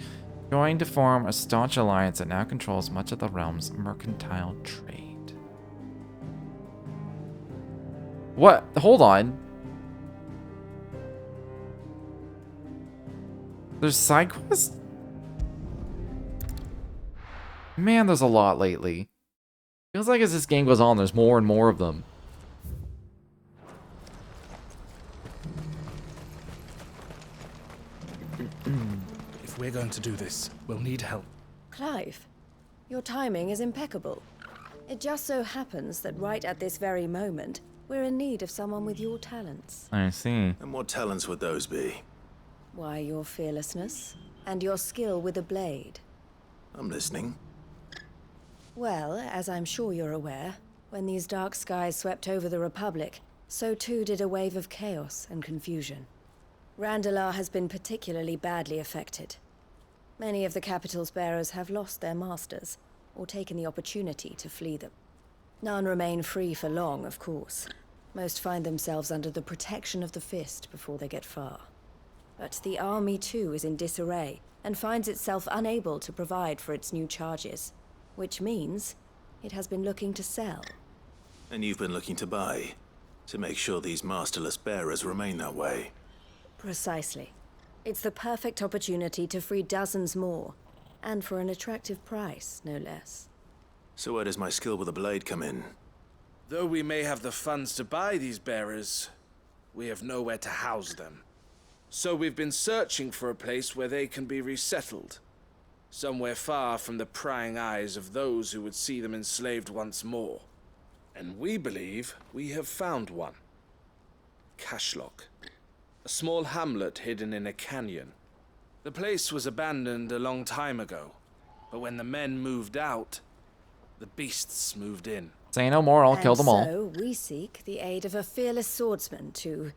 Speaker 1: joined to form a staunch alliance that now controls much of the realm's mercantile trade. What? Hold on. There's side quests? Man, there's a lot lately. Feels like as this game goes on, there's more and more of them.
Speaker 15: If we're going to do this, we'll need help.
Speaker 3: Clive, your timing is impeccable. It just so happens that right at this very moment, we're in need of someone with your talents.
Speaker 1: I see.
Speaker 8: And what talents would those be?
Speaker 3: Why, your fearlessness and your skill with a blade.
Speaker 8: I'm listening.
Speaker 3: Well, as I'm sure you're aware, when these dark skies swept over the Republic, so too did a wave of chaos and confusion. Randalar has been particularly badly affected. Many of the capital's bearers have lost their masters, or taken the opportunity to flee them. None remain free for long, of course. Most find themselves under the protection of the Fist before they get far. But the army too is in disarray, and finds itself unable to provide for its new charges. Which means it has been looking to sell.
Speaker 8: And you've been looking to buy? To make sure these masterless bearers remain that way.
Speaker 9: Precisely. It's the perfect opportunity to free dozens more, and for an attractive price, no less.
Speaker 8: So where does my skill with a blade come in?
Speaker 15: Though we may have the funds to buy these bearers, we have nowhere to house them. So we've been searching for a place where they can be resettled. Somewhere far from the prying eyes of those who would see them enslaved once more. And we believe we have found one. Cashlock. A small hamlet hidden in a canyon. The place was abandoned a long time ago, but when the men moved out, the beasts moved in.
Speaker 1: Say no more, I'll kill them all.
Speaker 9: So we seek the aid of a fearless swordsman to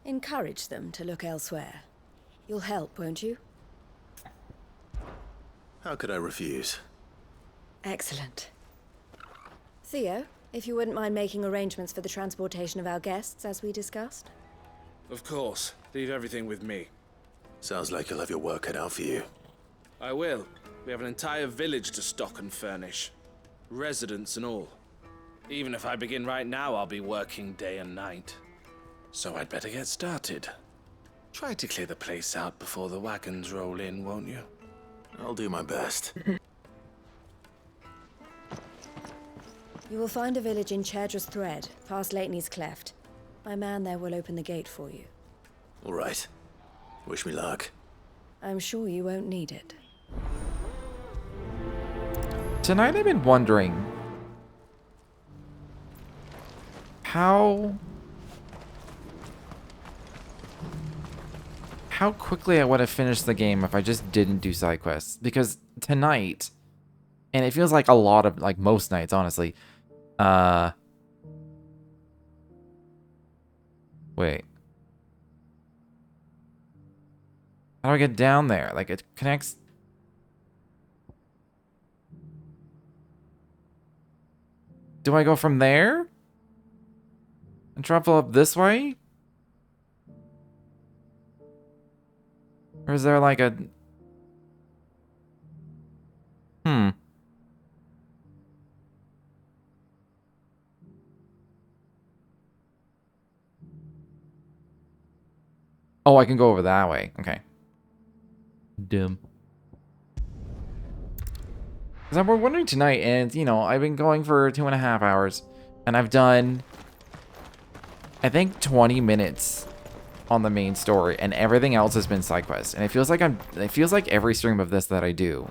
Speaker 9: encourage them to look elsewhere. You'll help, won't you?
Speaker 8: How could I refuse?
Speaker 9: Excellent. Theo, if you wouldn't mind making arrangements for the transportation of our guests, as we discussed.
Speaker 15: Of course. Leave everything with me.
Speaker 8: Sounds like you'll have your work cut out for you.
Speaker 15: I will. We have an entire village to stock and furnish. Residents and all. Even if I begin right now, I'll be working day and night. So I'd better get started. Try to clear the place out before the wagons roll in, won't you?
Speaker 8: I'll do my best.
Speaker 9: You will find a village in Chairdra's Thread, past Lateney's Cleft. My man there will open the gate for you.
Speaker 8: All right. Wish me luck.
Speaker 9: I'm sure you won't need it.
Speaker 1: Tonight I've been wondering how quickly I would have finished the game if I just didn't do side quests. Because tonight, and it feels like a lot of, like most nights, honestly. Wait. How do I get down there? Like, it connects... Do I go from there? And travel up this way? Or is there like a... Oh, I can go over that way. Okay. Dumb. Because I'm wondering tonight, and, you know, I've been going for 2.5 hours, and I've done, I think, 20 minutes on the main story, and everything else has been side quests. And it feels like every stream of this that I do,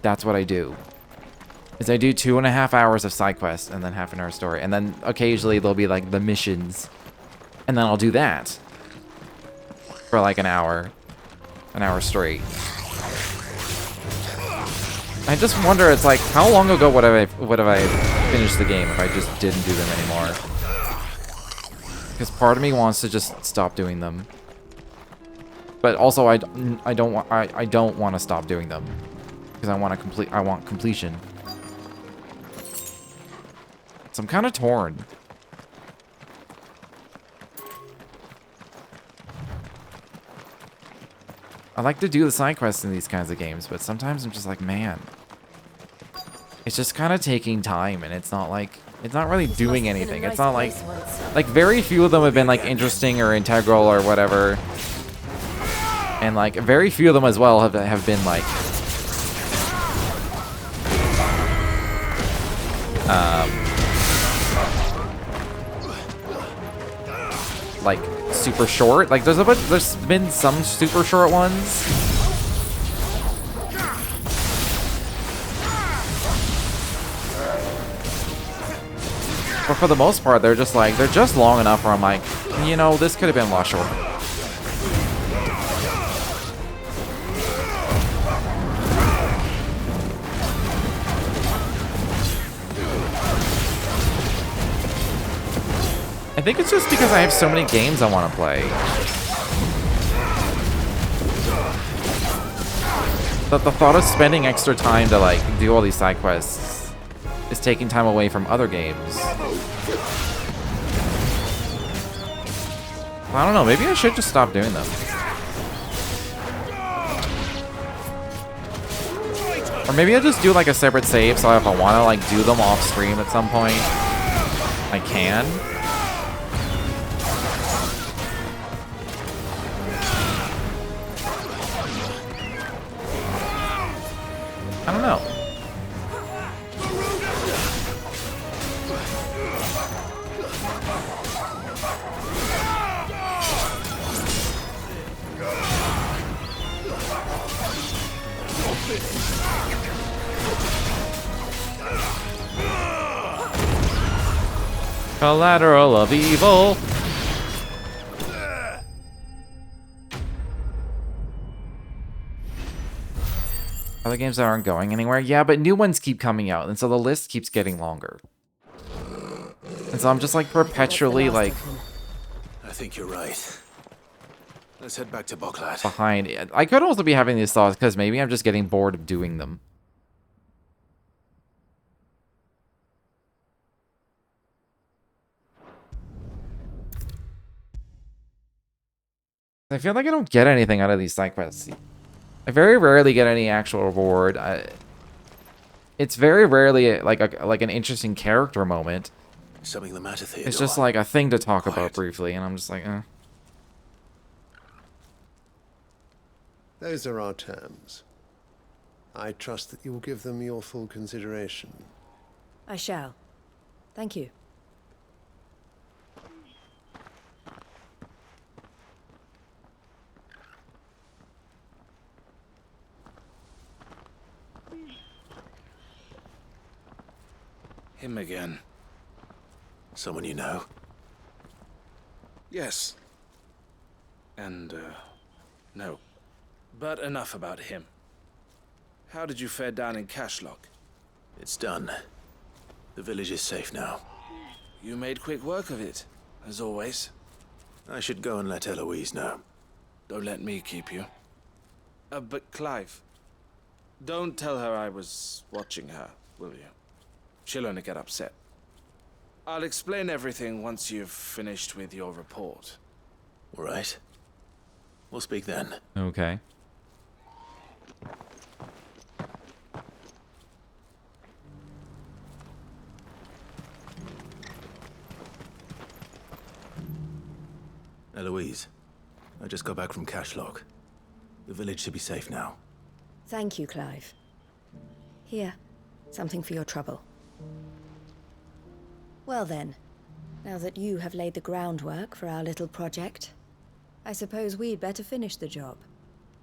Speaker 1: that's what I do. Is I do 2.5 hours of side quests, and then half an hour story, and then occasionally there'll be, like, the missions, and then I'll do that for, like, an hour straight. I just wonder, it's like, how long ago would have I finished the game if I just didn't do them anymore? Because part of me wants to just stop doing them, but also I don't want to stop doing them because I want completion. So I'm kind of torn. I like to do the side quests in these kinds of games, but sometimes I'm just like, man, it's just kind of taking time, and it's not really doing anything. It's not like very few of them have been like interesting or integral or whatever, and like very few of them as well have been like super short. Like there's been some super short ones. But for the most part, they're just long enough where I'm like, you know, this could have been a lot shorter. I think it's just because I have so many games I want to play. That the thought of spending extra time to like do all these side quests is taking time away from other games. I don't know, maybe I should just stop doing them. Or maybe I'll just do like a separate save, so if I want to like do them off stream at some point, I can. Collateral of evil. Other games that aren't going anywhere? Yeah, but new ones keep coming out, and so the list keeps getting longer. And so I'm just like perpetually like
Speaker 8: I think you're right. Let's head back to Boklat.
Speaker 1: behind. I could also be having these thoughts because maybe I'm just getting bored of doing them. I feel like I don't get anything out of these side quests. I very rarely get any actual reward. It's very rarely like an interesting character moment.
Speaker 8: Something the matter, Theodore?
Speaker 1: It's just like a thing to talk about briefly, and I'm just like, eh.
Speaker 11: Those are our terms. I trust that you will give them your full consideration.
Speaker 9: I shall. Thank you.
Speaker 15: Him again.
Speaker 8: Someone you know?
Speaker 15: Yes. And, no. But enough about him. How did you fare down in Cashlock?
Speaker 8: It's done. The village is safe now.
Speaker 15: You made quick work of it, as always.
Speaker 8: I should go and let Eloise know.
Speaker 15: Don't let me keep you. But Clive, don't tell her I was watching her, will you? She'll only get upset. I'll explain everything once you've finished with your report.
Speaker 8: All right. We'll speak then.
Speaker 1: Okay.
Speaker 8: Eloise, I just got back from Cashlock. The village should be safe now.
Speaker 9: Thank you, Clive. Here, something for your trouble. Well then, now that you have laid the groundwork for our little project, I suppose we'd better finish the job.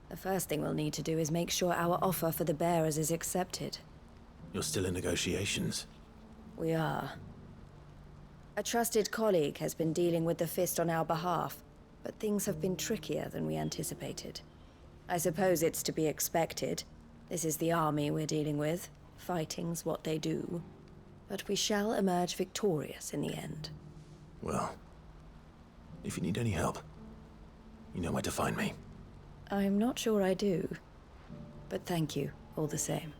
Speaker 9: The first thing we'll need to do is make sure our offer for the bearers is accepted.
Speaker 8: You're still in negotiations?
Speaker 9: We are. A trusted colleague has been dealing with the Fist on our behalf, but things have been trickier than we anticipated. I suppose it's to be expected. This is the army we're dealing with. Fighting's what they do. But we shall emerge victorious in the end.
Speaker 8: Well, if you need any help, you know where to find me.
Speaker 9: I'm not sure I do. But thank you, all the same.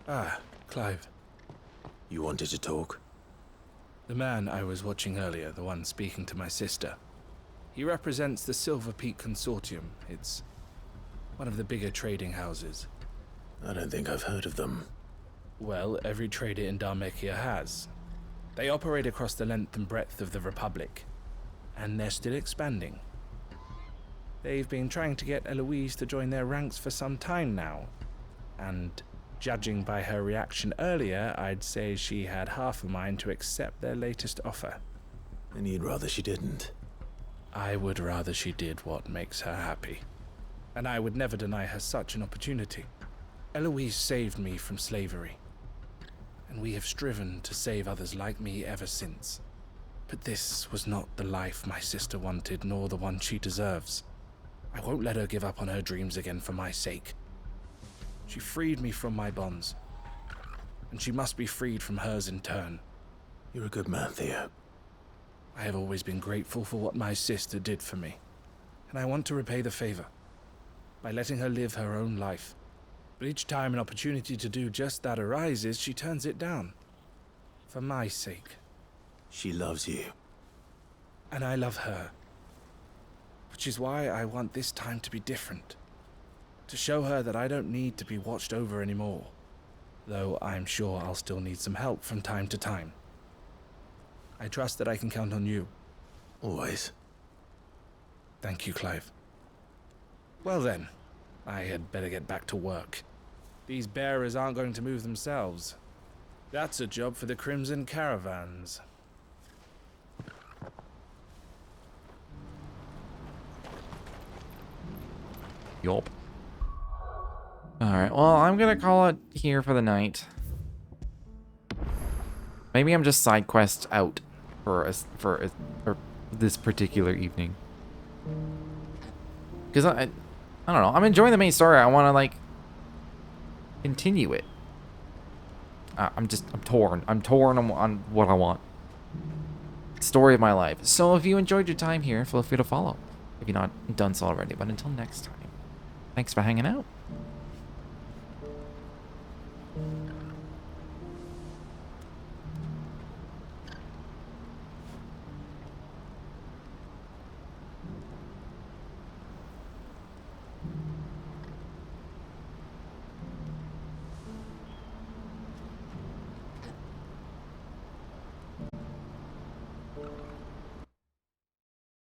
Speaker 15: Ah, Clive.
Speaker 8: You wanted to talk?
Speaker 15: The man I was watching earlier, the one speaking to my sister. He represents the Silver Peak Consortium. It's one of the bigger trading houses.
Speaker 8: I don't think I've heard of them.
Speaker 15: Well, every trader in Dhalmekia has. They operate across the length and breadth of the Republic, and they're still expanding. They've been trying to get Eloise to join their ranks for some time now, and judging by her reaction earlier, I'd say she had half a mind to accept their latest offer.
Speaker 8: And you'd rather she didn't?
Speaker 15: I would rather she did what makes her happy. And I would never deny her such an opportunity. Eloise saved me from slavery. And we have striven to save others like me ever since. But this was not the life my sister wanted, nor the one she deserves. I won't let her give up on her dreams again for my sake. She freed me from my bonds, and she must be freed from hers in turn.
Speaker 8: You're a good man, Theo.
Speaker 15: I have always been grateful for what my sister did for me, and I want to repay the favor by letting her live her own life. But each time an opportunity to do just that arises, she turns it down. For my sake.
Speaker 8: She loves you.
Speaker 15: And I love her. Which is why I want this time to be different. To show her that I don't need to be watched over anymore.
Speaker 12: though I'm sure I'll still need some help from time to time. I trust that I can count on you.
Speaker 8: Always.
Speaker 12: Thank you, Clive. Well then, I had better get back to work. These bearers aren't going to move themselves. That's a job for the Crimson Caravans.
Speaker 1: Yup. Alright, well, I'm gonna call it here for the night. Maybe I'm just side quest out for this particular evening. Because I don't know, I'm enjoying the main story. I want to, like, continue it. I'm torn. I'm torn on what I want. Story of my life. So if you enjoyed your time here, feel free to follow if you're not done so already. But until next time, thanks for hanging out.